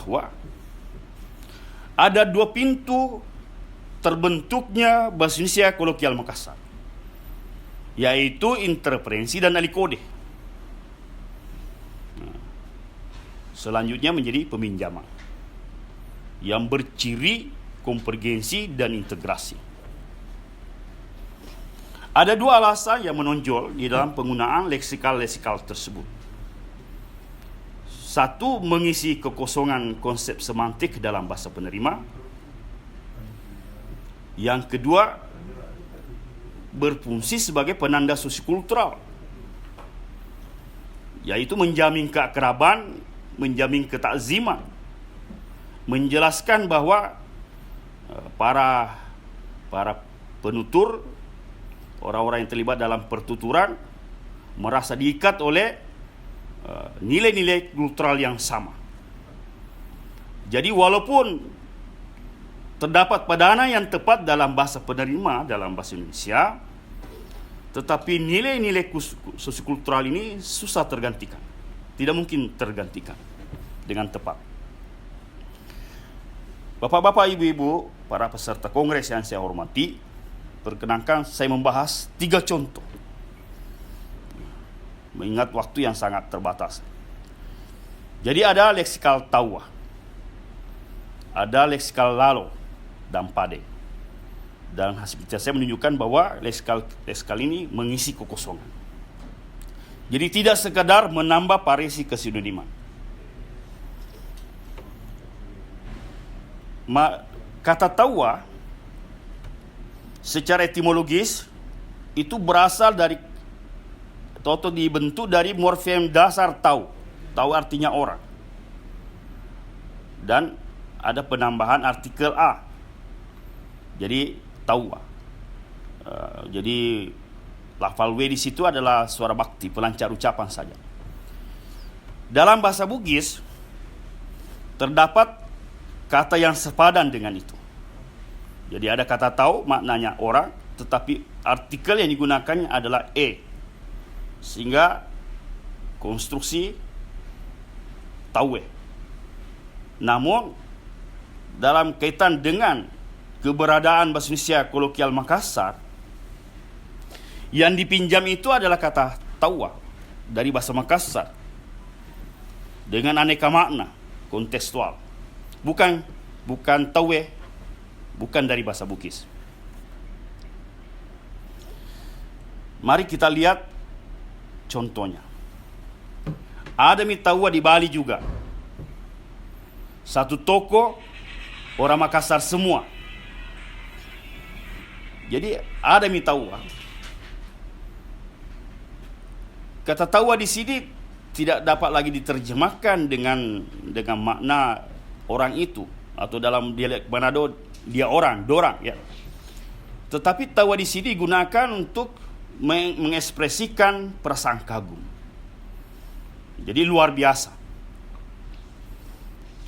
bahwa ada dua pintu terbentuknya Bahasa Indonesia Kolokial Makassar, yaitu interferensi dan alikode. Selanjutnya menjadi peminjaman yang berciri konvergensi dan integrasi. Ada dua alasan yang menonjol di dalam penggunaan leksikal-leksikal tersebut. Satu, mengisi kekosongan konsep semantik dalam bahasa penerima. Yang kedua, berfungsi sebagai penanda sosiokultural, yaitu menjamin keakraban, menjamin ketakziman, menjelaskan bahwa para penutur, orang-orang yang terlibat dalam pertuturan merasa diikat oleh nilai-nilai kultural yang sama. Jadi walaupun terdapat padanan yang tepat dalam bahasa penerima dalam bahasa Indonesia, tetapi nilai-nilai sosiokultural ini susah tergantikan. Tidak mungkin tergantikan dengan tepat. Bapak-bapak, ibu-ibu, para peserta kongres yang saya hormati, perkenankan saya membahas 3 contoh, mengingat waktu yang sangat terbatas. Jadi ada leksikal tawa, ada leksikal lalo dan pade. Dan hasil saya menunjukkan bahwa leksikal ini mengisi kekosongan. Jadi tidak sekadar menambah variasi kesinoniman. Kata tawa secara etimologis itu berasal dari atau dibentuk dari morfem dasar tau. Tau artinya orang. Dan ada penambahan artikel a. Jadi tawa. Jadi lafal W di situ adalah suara bakti, pelancar ucapan saja. Dalam bahasa Bugis terdapat kata yang sepadan dengan itu. Jadi ada kata tau, maknanya orang, tetapi artikel yang digunakannya adalah e. Sehingga konstruksi tawe. Namun dalam kaitan dengan keberadaan Bahasa Indonesia Kolokial Makassar, yang dipinjam itu adalah kata tawa dari bahasa Makassar dengan aneka makna kontekstual. Bukan tawe, bukan dari bahasa Bugis. Mari kita lihat contohnya. Ada mitawa di Bali juga. Satu toko orang Makassar semua. Jadi ada mitawa. Kata tawa di sini tidak dapat lagi diterjemahkan dengan makna orang itu, atau dalam dialek Manado dia orang, dorang ya. Tetapi tawa di sini digunakan untuk mengekspresikan perasaan kagum. Jadi luar biasa.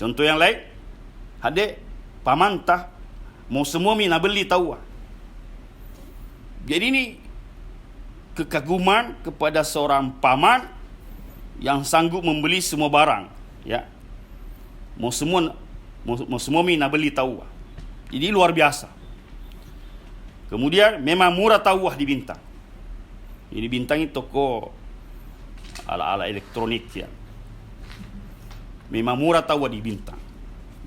Contoh yang lain, hade pamantah mau semua mina beli tawa. Jadi ini kekaguman kepada seorang paman yang sanggup membeli semua barang, ya. Mau semua mina beli tawa. Jadi luar biasa. Kemudian memang murah tawa di Bintang. Ini Bintang itu toko ala-ala elektronik, ya. Memang murah tawa di Bintang.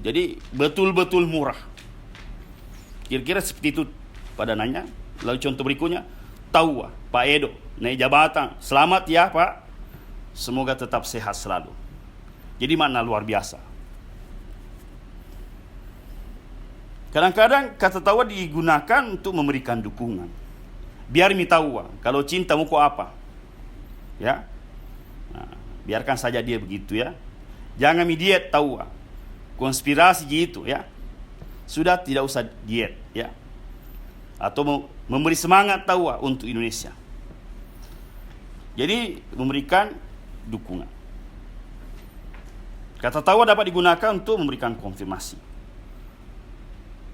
Jadi betul-betul murah. Kira-kira seperti itu padanannya. Lalu contoh berikutnya, tawa Pak Edo naik jabatan, selamat ya Pak, semoga tetap sehat selalu. Jadi makna luar biasa. Kadang-kadang kata tawa digunakan untuk memberikan dukungan. Biar mi tawa, kalau cinta muko apa, ya, nah, biarkan saja dia begitu, ya. Jangan mi diet tawa, konspirasi gitu, ya. Sudah tidak usah diet, ya. Atau memberi semangat tawa untuk Indonesia. Jadi memberikan dukungan. Kata tawa dapat digunakan untuk memberikan konfirmasi.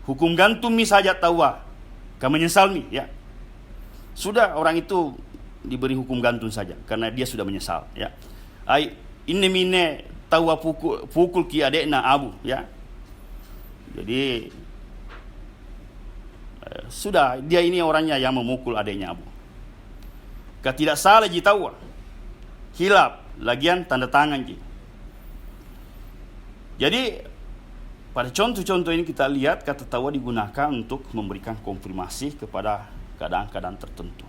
Hukum gantung mi saja tawa, kamu menyesal mi, ya. Sudah orang itu diberi hukum gantung saja karena dia sudah menyesal, ya. Ai ini mine tahu pukul ki adekna abu, ya. Jadi sudah dia ini orangnya yang memukul adeknya abu. Tidak salah ji tahu. Hilap, lagian tanda tangan ji. Jadi pada contoh-contoh ini kita lihat kata tawa digunakan untuk memberikan konfirmasi kepada keadaan-keadaan tertentu.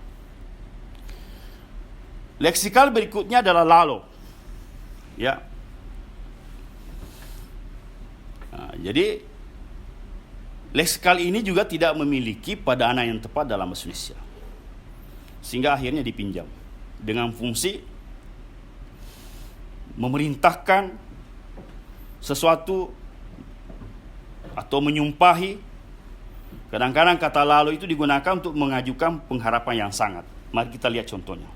Leksikal berikutnya adalah lalo. Ya. Nah, jadi leksikal ini juga tidak memiliki padanan yang tepat dalam bahasa Indonesia. Sehingga akhirnya dipinjam dengan fungsi memerintahkan sesuatu atau menyumpahi. Kadang-kadang kata lalu itu digunakan untuk mengajukan pengharapan yang sangat. Mari kita lihat contohnya.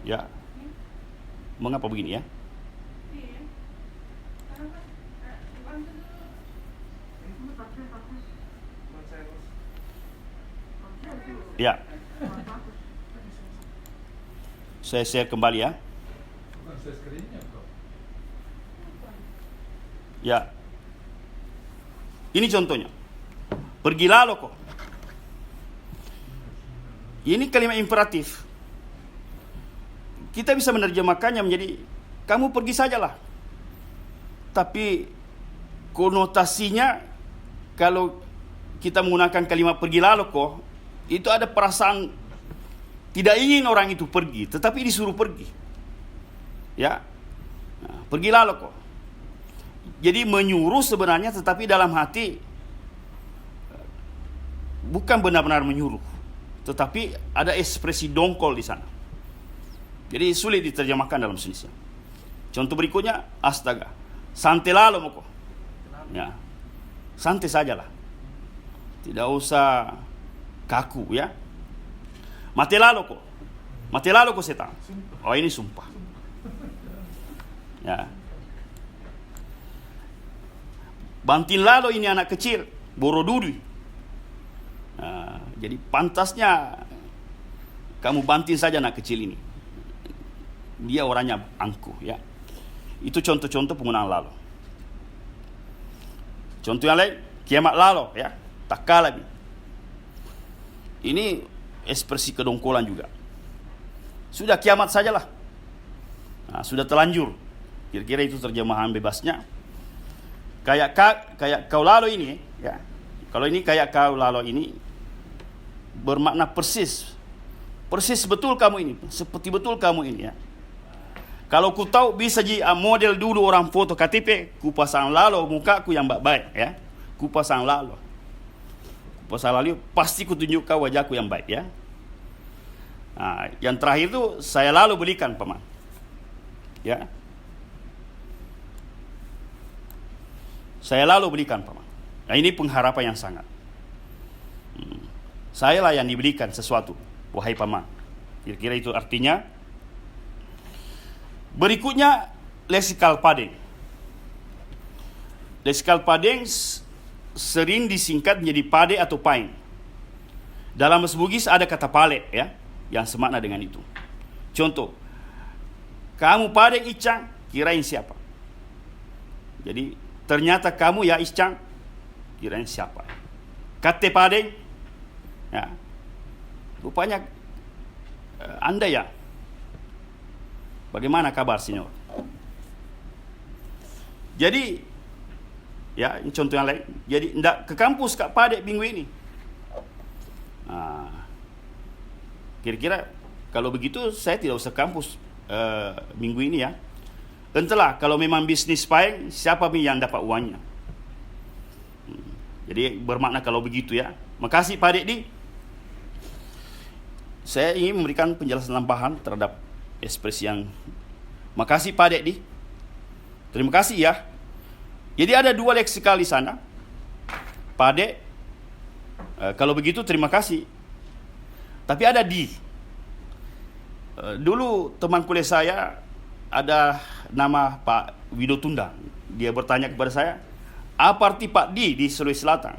Ya. Mengapa begini ya? Ya. Saya share kembali ya. Ya. Ini contohnya. Pergilah lo kok. Ini kalimat imperatif. Kita bisa menerjemahkannya menjadi kamu pergi sajalah. Tapi konotasinya kalau kita menggunakan kalimat pergilah lo kok, itu ada perasaan tidak ingin orang itu pergi, tetapi disuruh pergi. Ya. Nah, pergilah lo kok. Jadi menyuruh sebenarnya, tetapi dalam hati bukan benar-benar menyuruh, tetapi ada ekspresi dongkol di sana. Jadi sulit diterjemahkan dalam Indonesia. Contoh berikutnya, astaga, santai lalo moko. Ya, santai sajalah, tidak usah kaku ya. Mati lalo kok setan. Oh ini sumpah. Ya. Bantin lalo ini anak kecil, boroduri. Nah, jadi pantasnya kamu banting saja anak kecil ini. Dia orangnya angkuh ya. Itu contoh-contoh penggunaan lalo. Contoh yang lain, kiamat lalo ya. Tak kalah lagi. Ini ekspresi kedongkolan juga. Sudah kiamat sajalah. Nah, sudah terlanjur. Kira-kira itu terjemahan bebasnya. Kayak kau lalu ini ya. Kalau ini kayak kau lalu ini bermakna persis. Persis betul kamu ini, seperti betul kamu ini ya. Kalau ku tahu bisa jadi model dulu orang foto KTP, ku pasang lalu mukaku yang baik ya. Ku pasang lalu. Ku pasang lalu pasti ku tunjuk kau wajahku yang baik ya. Nah, yang terakhir itu saya lalu belikan paman. Ya. Saya lalu belikan paman. Nah, ini pengharapan yang sangat. Saya lah yang diberikan sesuatu, wahai paman. Kira-kira itu artinya. Berikutnya leksikal Padeng. Leksikal Padeng sering disingkat menjadi pade atau paing. Dalam bahasa Bugis ada kata pale ya, yang semakna dengan itu. Contoh, kamu Padeng Icang, kirain siapa? Jadi ternyata kamu ya Icang, kirain siapa? Kate Padeng, ya, rupanya Anda ya. Bagaimana kabar, Senyor? Jadi, ya, ini contoh yang lain. Jadi, ndak ke kampus Kak Padek minggu ini. Nah, kira-kira kalau begitu saya tidak usah kampus minggu ini ya. Entahlah, kalau memang bisnis paing, siapa yang dapat uangnya? Jadi, bermakna kalau begitu ya. Makasih Padek di. Saya ingin memberikan penjelasan tambahan terhadap ekspresi yang makasih Pak Dek di. Terima kasih ya. Jadi ada dua leksikal di sana. Pak Dek, kalau begitu terima kasih. Tapi ada di. Dulu teman kuliah saya ada nama Pak Wido Tunda. Dia bertanya kepada saya, apa arti Pak di Sulawesi Selatan?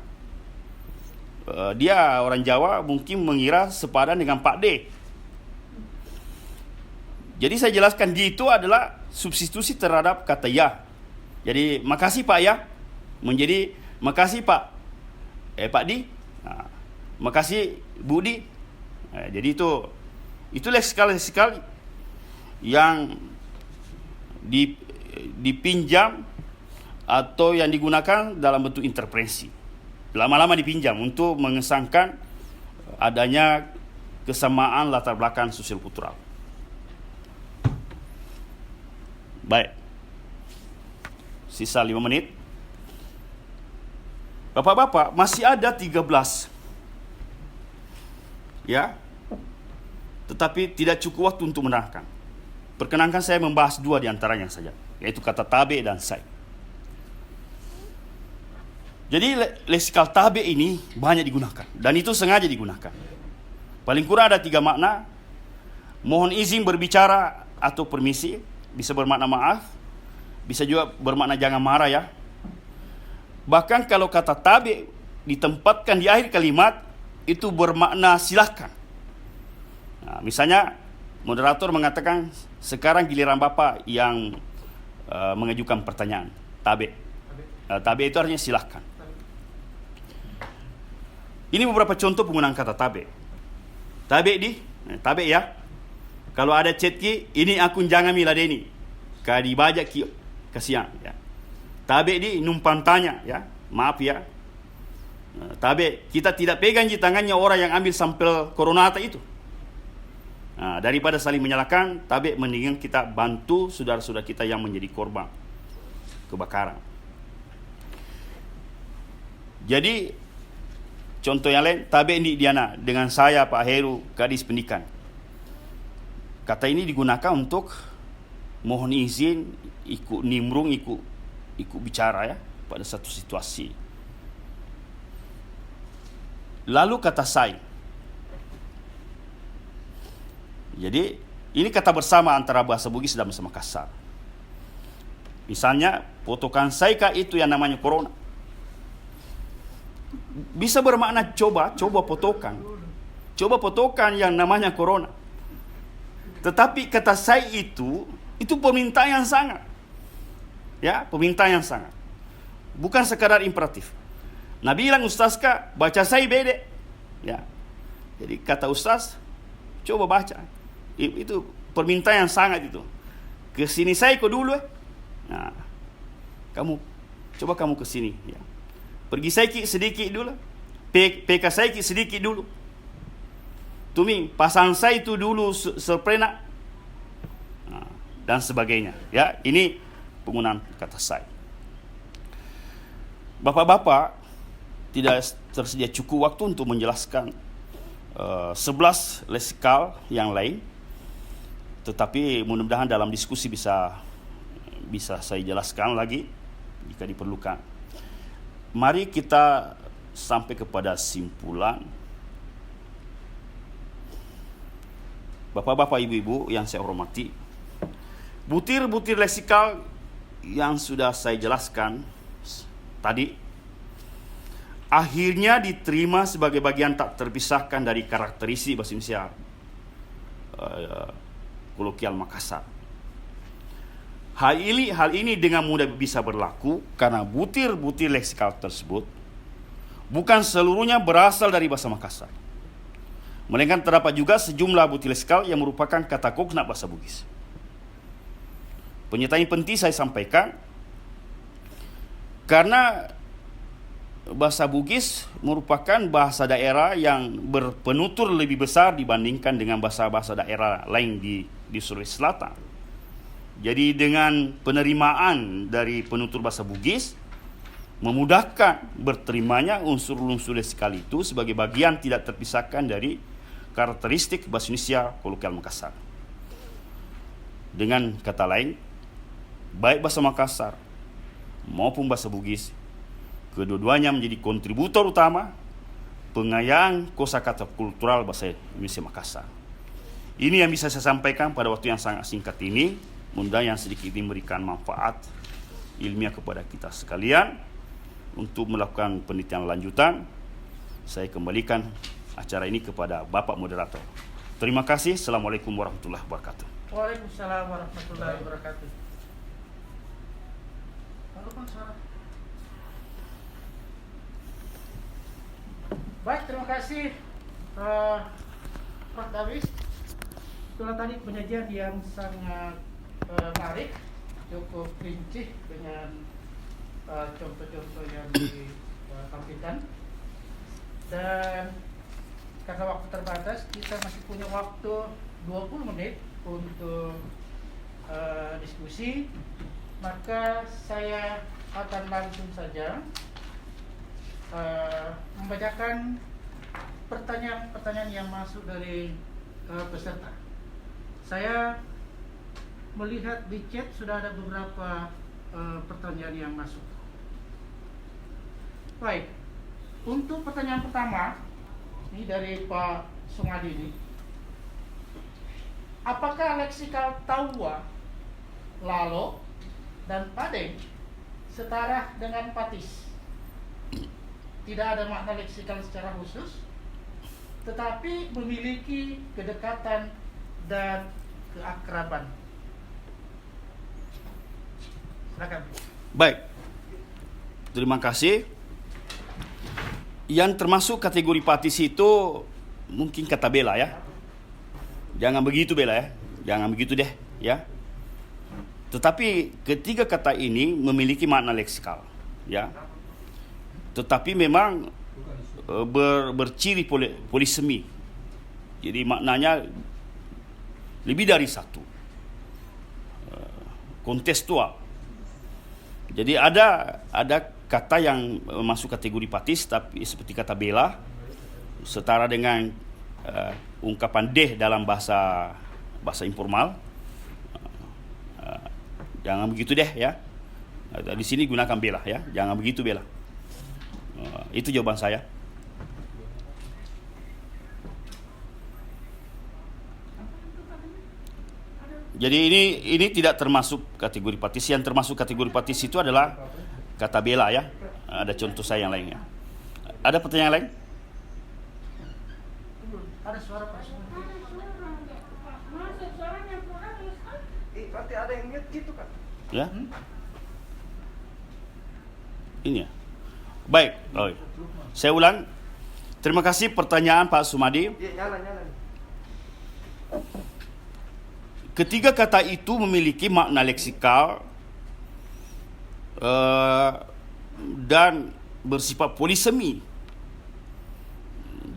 Dia orang Jawa mungkin mengira sepadan dengan Pak D. Jadi saya jelaskan di itu adalah substitusi terhadap kata ya. Jadi makasih Pak ya menjadi makasih Pak Pak Di, makasih Bu Di. Jadi itu leksikal yang dipinjam atau yang digunakan dalam bentuk interpretasi. Lama-lama dipinjam untuk mengesankan adanya kesamaan latar belakang sosial kultural. Baik. Sisa 5 menit. Bapak-bapak, masih ada 13. Ya. Tetapi tidak cukup waktu untuk menerangkan. Perkenankan saya membahas 2 di antaranya saja, yaitu kata tabe dan sai. Jadi leksikal tabe ini banyak digunakan, dan itu sengaja digunakan. Paling kurang ada 3 makna. Mohon izin berbicara atau permisi, bisa bermakna maaf, bisa juga bermakna jangan marah ya. Bahkan kalau kata tabe ditempatkan di akhir kalimat, itu bermakna silakan. Nah, misalnya moderator mengatakan, sekarang giliran Bapak yang mengajukan pertanyaan. Tabe. Tabe itu artinya silakan. Ini beberapa contoh penggunaan kata tabe. Tabe ya. Kalau ada chat ki, ini akun jangan miladeni. Kadi bajak ki kasihan ya. Tabe di numpang tanya ya. Maaf ya. Tabe, kita tidak pegang di tangannya orang yang ambil sampel coronata itu. Nah, daripada saling menyalahkan, tabe mendingan kita bantu saudara-saudara kita yang menjadi korban kebakaran. Jadi contoh yang lain, tabe ini Diana dengan saya Pak Heru, gadis pendidikan. Kata ini digunakan untuk mohon izin, ikut nimbrung, ikut bicara ya pada satu situasi. Lalu kata sai. Jadi ini kata bersama antara bahasa Bugis dan bahasa Makassar. Misalnya potokan saika itu yang namanya corona. Bisa bermakna coba potokan. Coba potokan yang namanya corona. Tetapi kata sai itu permintaan yang sangat. Ya, permintaan yang sangat. Bukan sekadar imperatif. Nabi bilang ustaz kak, baca sai bede. Ya. Jadi kata ustaz, coba baca. Itu permintaan yang sangat itu. Kesini saya kau dulu. Nah, kamu kesini. Ya. Pergi saya sedikit dulu. PK saya sedikit dulu. Tumi, pasang saya itu dulu seprenak. Nah, dan sebagainya. Ya, ini penggunaan kata saya. Bapak-bapak, tidak tersedia cukup waktu untuk menjelaskan 11 leksikal yang lain. Tetapi mudah-mudahan dalam diskusi bisa saya jelaskan lagi jika diperlukan. Mari kita sampai kepada simpulan. Bapak-bapak, ibu-ibu yang saya hormati, butir-butir leksikal yang sudah saya jelaskan tadi akhirnya diterima sebagai bagian tak terpisahkan dari karakteristik bahasa Indonesia kolokial Makassar. Hal ini dengan mudah bisa berlaku karena butir-butir leksikal tersebut bukan seluruhnya berasal dari bahasa Makassar, melainkan terdapat juga sejumlah butir leksikal yang merupakan kata kognat bahasa Bugis. Pernyataan yang penting saya sampaikan karena bahasa Bugis merupakan bahasa daerah yang berpenutur lebih besar dibandingkan dengan bahasa-bahasa daerah lain di Sulawesi Selatan. Jadi dengan penerimaan dari penutur bahasa Bugis memudahkan berterimanya unsur-unsur leksikal itu sebagai bagian tidak terpisahkan dari karakteristik bahasa Indonesia kolokial Makassar. Dengan kata lain, baik bahasa Makassar maupun bahasa Bugis, kedua-duanya menjadi kontributor utama pengayaan kosakata kultural bahasa Indonesia Makassar. Ini yang bisa saya sampaikan pada waktu yang sangat singkat ini. Mudah-mudahan yang sedikit ini memberikan manfaat ilmiah kepada kita sekalian. Untuk melakukan penelitian lanjutan, saya kembalikan acara ini kepada Bapak Moderator. Terima kasih. Assalamualaikum warahmatullahi wabarakatuh. Waalaikumsalam warahmatullahi wabarakatuh. Halo Bang, suara. Baik, terima kasih Prof. Davis. Itulah tadi penyajian yang sangat menarik, cukup rinci dengan contoh-contoh yang ditampilkan. Dan karena waktu terbatas, kita masih punya waktu 20 menit untuk diskusi. Maka saya akan langsung saja membacakan pertanyaan-pertanyaan yang masuk dari peserta. Saya melihat di chat sudah ada beberapa pertanyaan yang masuk. Baik, untuk pertanyaan pertama ini dari Pak Sumadi ini. Apakah leksikal tawa, lalo, dan padeng setara dengan patis? Tidak ada makna leksikal secara khusus, tetapi memiliki kedekatan dan keakraban. Silakan. Baik, terima kasih. Yang termasuk kategori patis itu mungkin kata bela ya. Jangan begitu bela ya, jangan begitu deh ya. Tetapi ketiga kata ini memiliki makna leksikal ya. Tetapi memang berciri polisemi. Jadi maknanya lebih dari satu. Kontekstual. Jadi ada kata yang masuk kategori patis, tapi seperti kata bela, setara dengan ungkapan deh dalam bahasa informal. Jangan begitu deh ya. Di sini gunakan bela ya, jangan begitu bela. Itu jawaban saya. Jadi ini tidak termasuk kategori patis. Yang termasuk kategori patis itu adalah kata bela ya. Ada contoh saya yang lainnya. Ada pertanyaan lain? Ada suara Pak Sumadi. Berarti ada yang mute gitu kan? Ya. Ini ya. Baik, saya ulang. Terima kasih pertanyaan Pak Sumadi. Iya, nyala. Ketiga kata itu memiliki makna leksikal dan bersifat polisemi.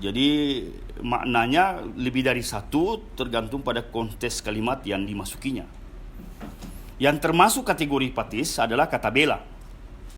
Jadi maknanya lebih dari satu tergantung pada konteks kalimat yang dimasukinya. Yang termasuk kategori patis adalah kata bela.